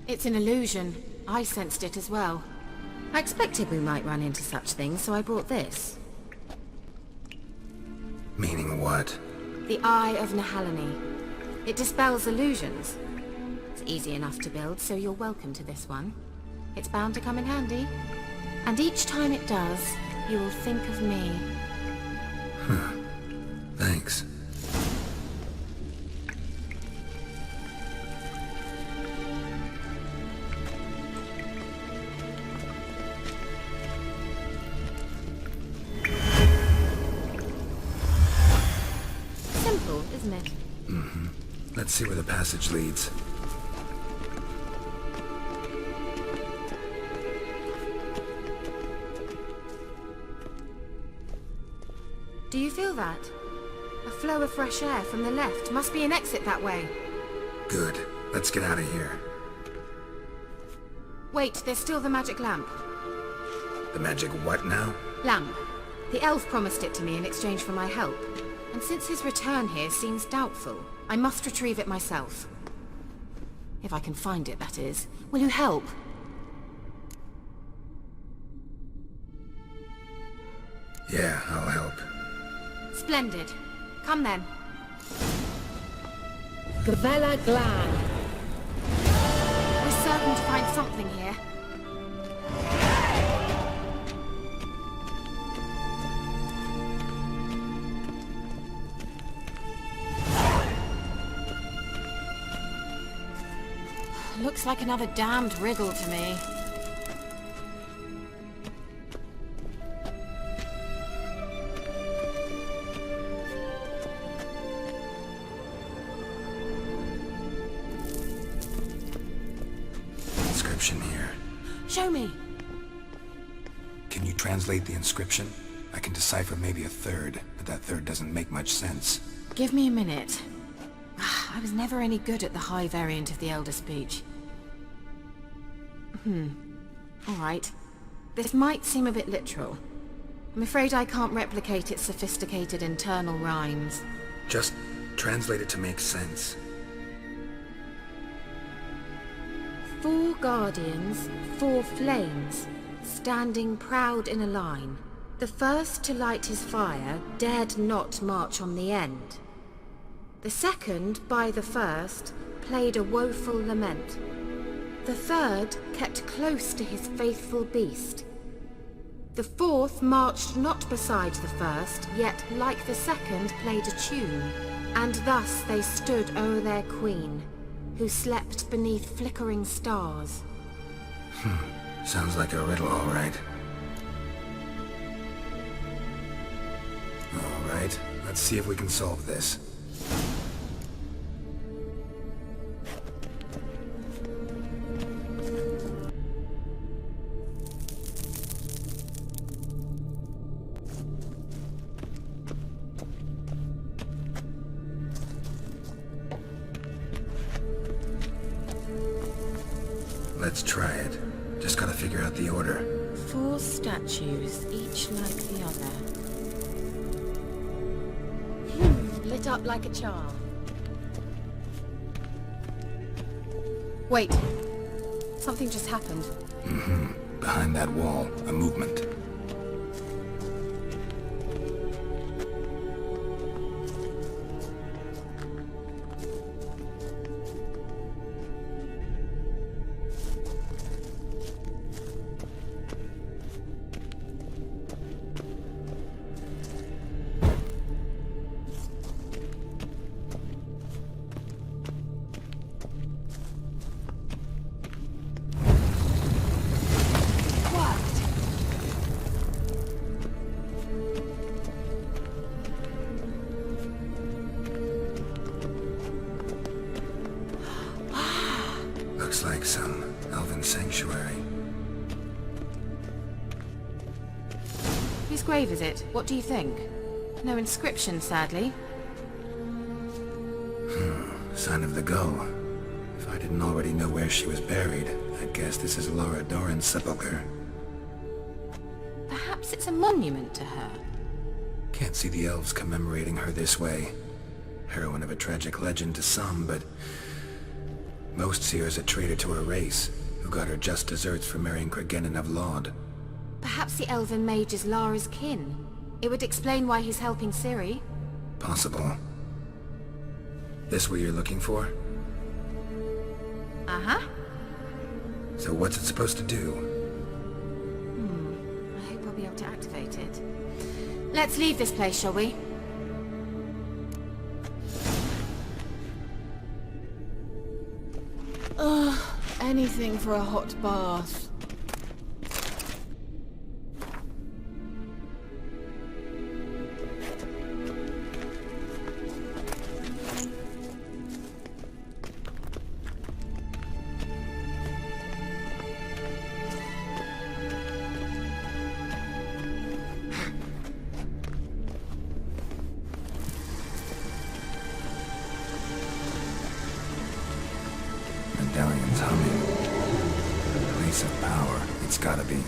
It's an illusion. I sensed it as well. I expected we might run into such things, so I brought this. Meaning what? The Eye of Nahalani. It dispels illusions. It's easy enough to build, so you're welcome to this one. It's bound to come in handy. And each time it does, you will think of me. Huh. Thanks. Simple, isn't it? Mm-hmm. Let's see where the passage leads. Do you feel that? A flow of fresh air from the left. Must be an exit that way. Good. Let's get out of here. Wait, there's still the magic lamp. The magic what now? Lamp. The elf promised it to me in exchange for my help. And since his return here seems doubtful, I must retrieve it myself. If I can find it, that is. Will you help? Yeah, I'll help. Splendid. Come then. Gavella Glan. We're certain to find something here. Looks like another damned riddle to me. Inscription here. Show me. Can you translate the inscription? I can decipher maybe a third, but that third doesn't make much sense. Give me a minute. I was never any good at the high variant of the Elder Speech. Alright. This might seem a bit literal. I'm afraid I can't replicate its sophisticated internal rhymes. Just translate it to make sense. 4 guardians, 4 flames, standing proud in a line. The first to light his fire dared not march on the end. The second, by the first, played a woeful lament. The third kept close to his faithful beast. The fourth marched not beside the first, yet like the second played a tune. And thus they stood o'er their queen, who slept beneath flickering stars. Sounds like a riddle, all right. All right, let's see if we can solve this. Let's try it. Just gotta figure out the order. 4 statues, each like the other. Lit up like a charm. Wait. Something just happened. Behind that wall, a movement. Looks like some elven sanctuary. Whose grave is it? What do you think? No inscription, sadly. Sign of the gull. If I didn't already know where she was buried, I'd guess this is Laura Doran's sepulcher. Perhaps it's a monument to her. Can't see the elves commemorating her this way. Heroine of a tragic legend to some, but Most see her as a traitor to her race, who got her just desserts for marrying Cregennan of Laud. Perhaps the elven mage is Lara's kin. It would explain why he's helping Ciri. Possible. This what you're looking for? Uh-huh. So what's it supposed to do? I hope I'll be able to activate it. Let's leave this place, shall we? Ugh, anything for a hot bath. Medallion's humming. Place of power. It's gotta be.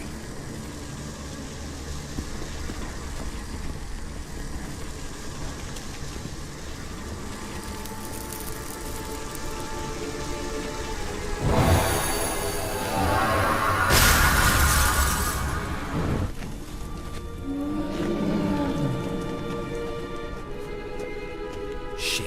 Shit.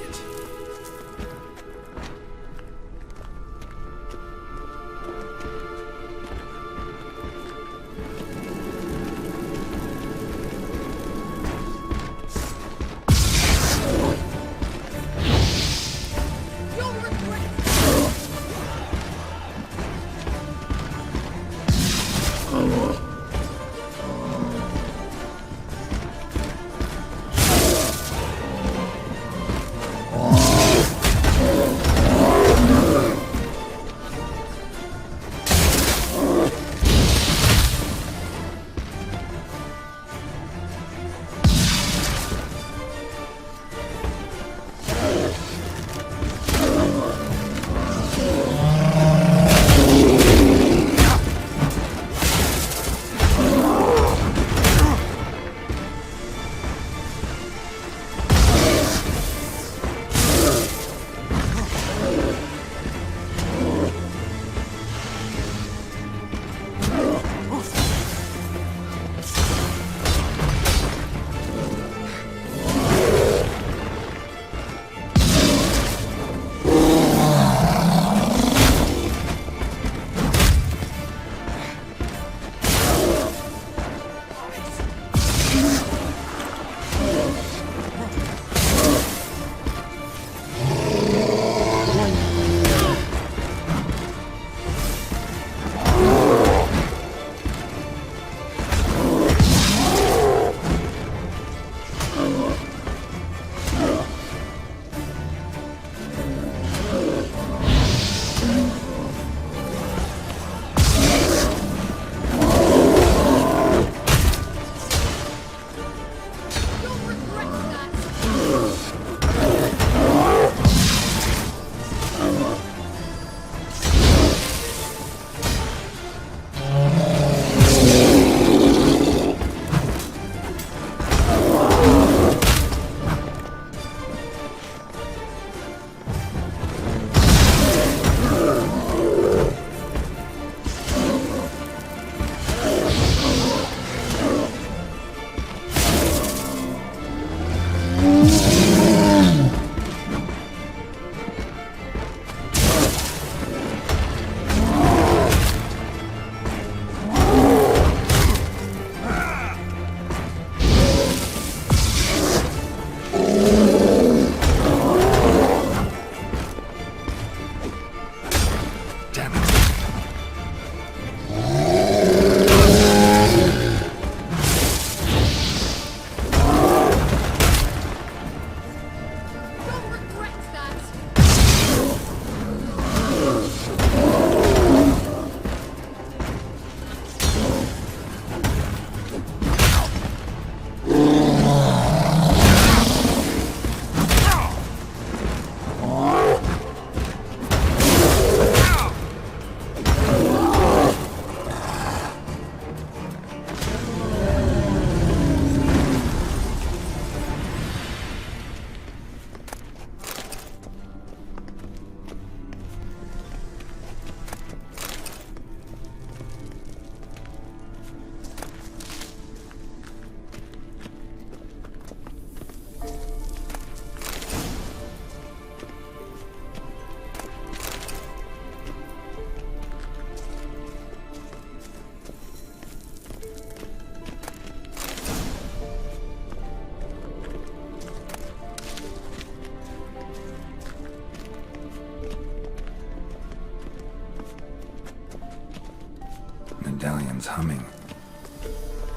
medallion's humming.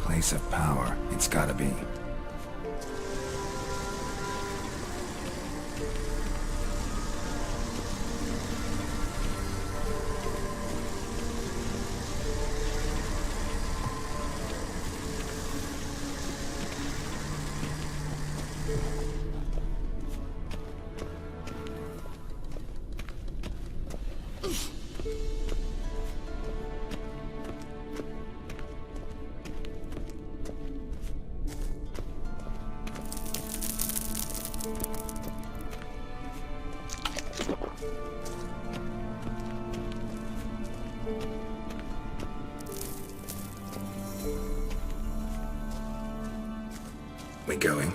Place of power, it's gotta be. We going?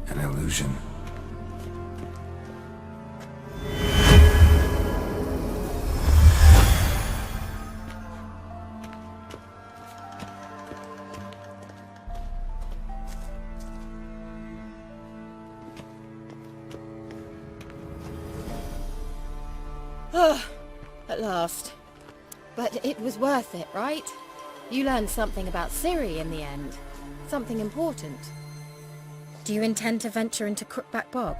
An illusion. At last. But it was worth it, right? You learned something about Ciri in the end. Something important. Do you intend to venture into Crookback Bog?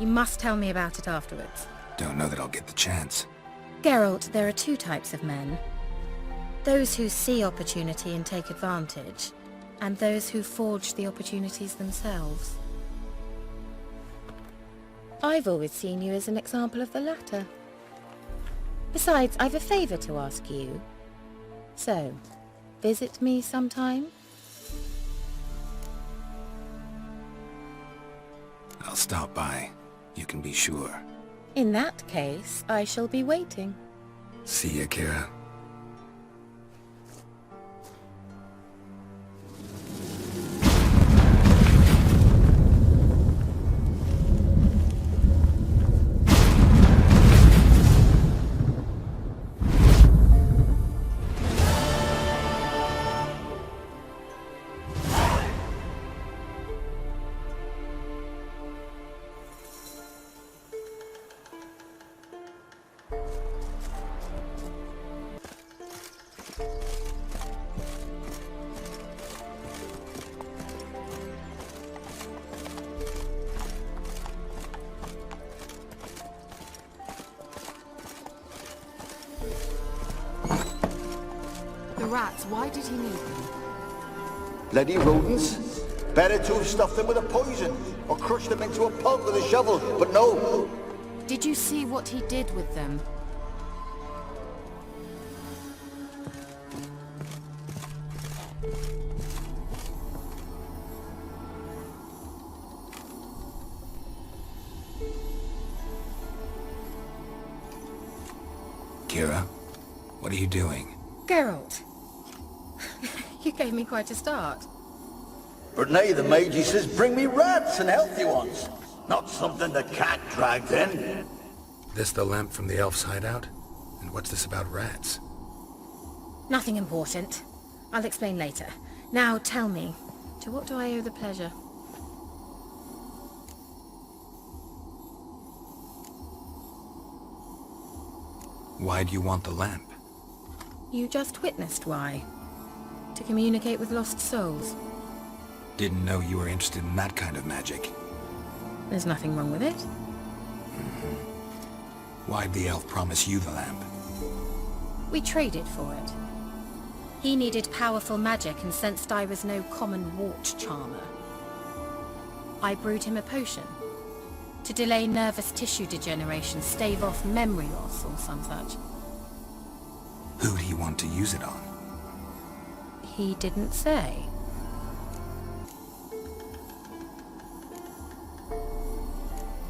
You must tell me about it afterwards. Don't know that I'll get the chance. Geralt, there are two types of men. Those who see opportunity and take advantage, and those who forge the opportunities themselves. I've always seen you as an example of the latter. Besides, I've a favour to ask you. So, visit me sometime? I'll stop by. You can be sure. In that case, I shall be waiting. See ya, Kira. The rats, why did he need them? Bloody rodents. Better to have stuffed them with a poison, or crushed them into a pulp with a shovel, but no. Did you see what he did with them? Kira, what are you doing? Geralt! You gave me quite a start. But now the Magi says bring me rats and healthy ones. Not something the cat dragged in. This the lamp from the elf's hideout? And what's this about rats? Nothing important. I'll explain later. Now tell me, to what do I owe the pleasure? Why do you want the lamp? You just witnessed why. To communicate with lost souls. Didn't know you were interested in that kind of magic. There's nothing wrong with it. Why'd the elf promise you the lamp? We traded for it. He needed powerful magic and sensed I was no common wart charmer. I brewed him a potion. To delay nervous tissue degeneration, stave off memory loss or some such. Who'd he want to use it on? He didn't say.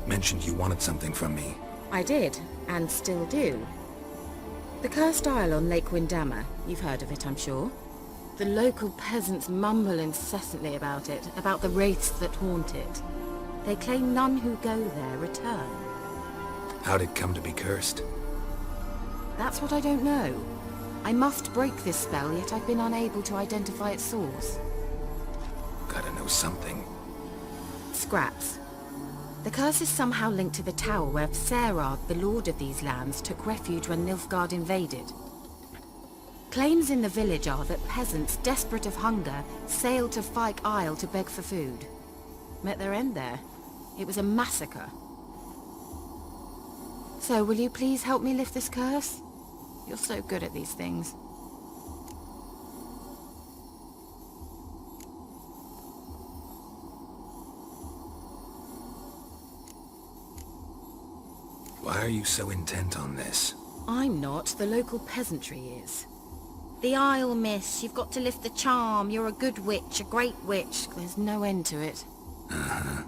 Mentioned you wanted something from me. I did, and still do. The cursed isle on Lake Windammer. You've heard of it, I'm sure. The local peasants mumble incessantly about it, about the wraiths that haunt it. They claim none who go there return. How'd it come to be cursed? That's what I don't know. I must break this spell, yet I've been unable to identify its source. Gotta know something. Scraps. The curse is somehow linked to the tower where Serard, the lord of these lands, took refuge when Nilfgaard invaded. Claims in the village are that peasants, desperate of hunger, sailed to Fyke Isle to beg for food. Met their end there. It was a massacre. So, will you please help me lift this curse? You're so good at these things. Why are you so intent on this? I'm not. The local peasantry is. The Isle, miss. You've got to lift the charm. You're a good witch, a great witch. There's no end to it. Uh-huh.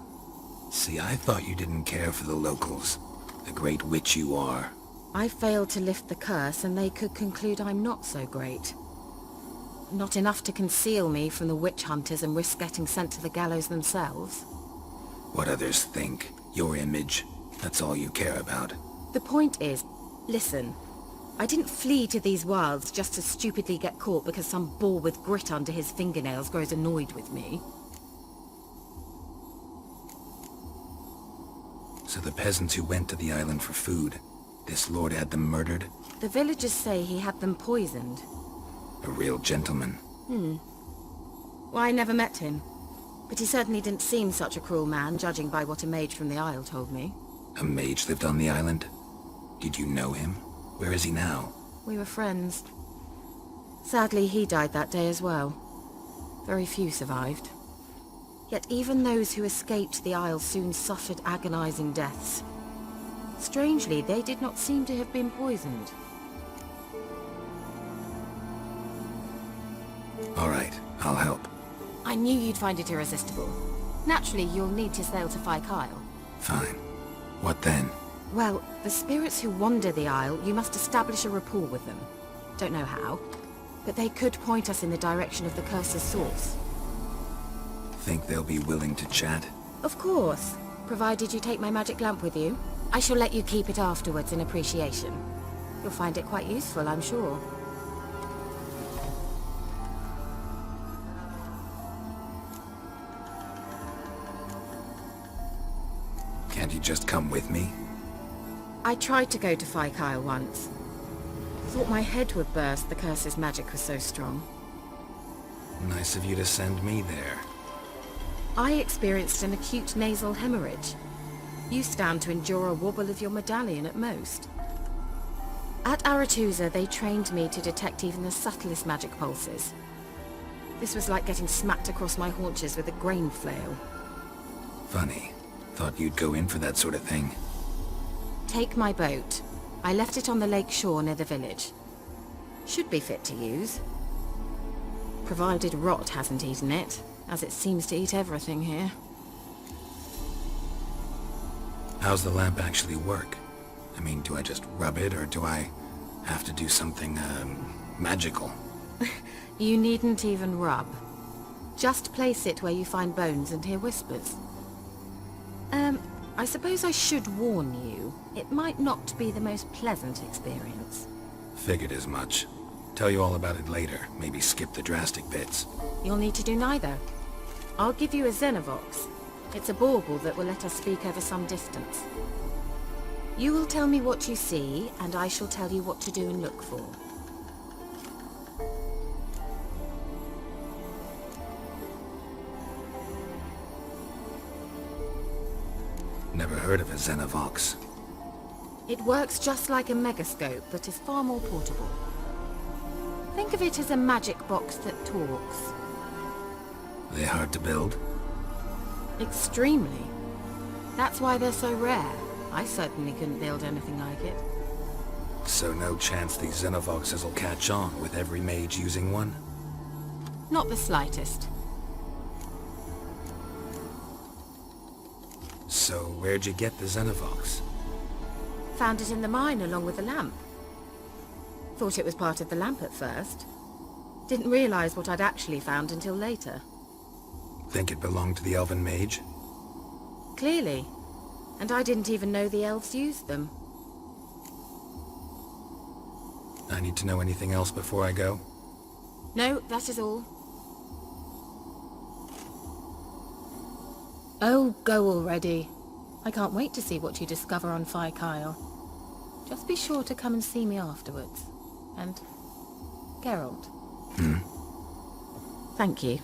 See, I thought you didn't care for the locals. The great witch you are. I failed to lift the curse, and they could conclude I'm not so great. Not enough to conceal me from the witch hunters and risk getting sent to the gallows themselves. What others think. Your image. That's all you care about. The point is, listen. I didn't flee to these wilds just to stupidly get caught because some boar with grit under his fingernails grows annoyed with me. So the peasants who went to the island for food, this lord had them murdered? The villagers say he had them poisoned. A real gentleman. Well, I never met him. But he certainly didn't seem such a cruel man, judging by what a mage from the Isle told me. A mage lived on the island? Did you know him? Where is he now? We were friends. Sadly, he died that day as well. Very few survived. Yet even those who escaped the Isle soon suffered agonizing deaths. Strangely, they did not seem to have been poisoned. All right, I'll help. I knew you'd find it irresistible. Naturally, you'll need to sail to Fyke Isle. Fine. What then? Well, the spirits who wander the Isle, you must establish a rapport with them. Don't know how, but they could point us in the direction of the curse's source. Think they'll be willing to chat? Of course, provided you take my magic lamp with you. I shall let you keep it afterwards in appreciation. You'll find it quite useful, I'm sure. Can't you just come with me? I tried to go to Fyke Isle once. Thought my head would burst, the curse's magic was so strong. Nice of you to send me there. I experienced an acute nasal hemorrhage. You stand to endure a wobble of your medallion at most. At Aretusa, they trained me to detect even the subtlest magic pulses. This was like getting smacked across my haunches with a grain flail. Funny. Thought you'd go in for that sort of thing. Take my boat. I left it on the lake shore near the village. Should be fit to use. Provided rot hasn't eaten it, as it seems to eat everything here. How's the lamp actually work? I mean, do I just rub it, or do I have to do something, magical? You needn't even rub. Just place it where you find bones and hear whispers. I suppose I should warn you. It might not be the most pleasant experience. Figured as much. Tell you all about it later. Maybe skip the drastic bits. You'll need to do neither. I'll give you a Xenovox. It's a bauble that will let us speak over some distance. You will tell me what you see, and I shall tell you what to do and look for. Never heard of a Xenovox. It works just like a megascope, but is far more portable. Think of it as a magic box that talks. Are they hard to build? Extremely. That's why they're so rare. I certainly couldn't build anything like it. So no chance these Xenovoxes will catch on with every mage using one? Not the slightest. So where'd you get the Xenovox? Found it in the mine along with the lamp. Thought it was part of the lamp at first. Didn't realize what I'd actually found until later. Think it belonged to the elven mage? Clearly. And I didn't even know the elves used them. I need to know anything else before I go? No, that is all. Oh, go already. I can't wait to see what you discover on Kyle. Just be sure to come and see me afterwards. And Geralt. Thank you.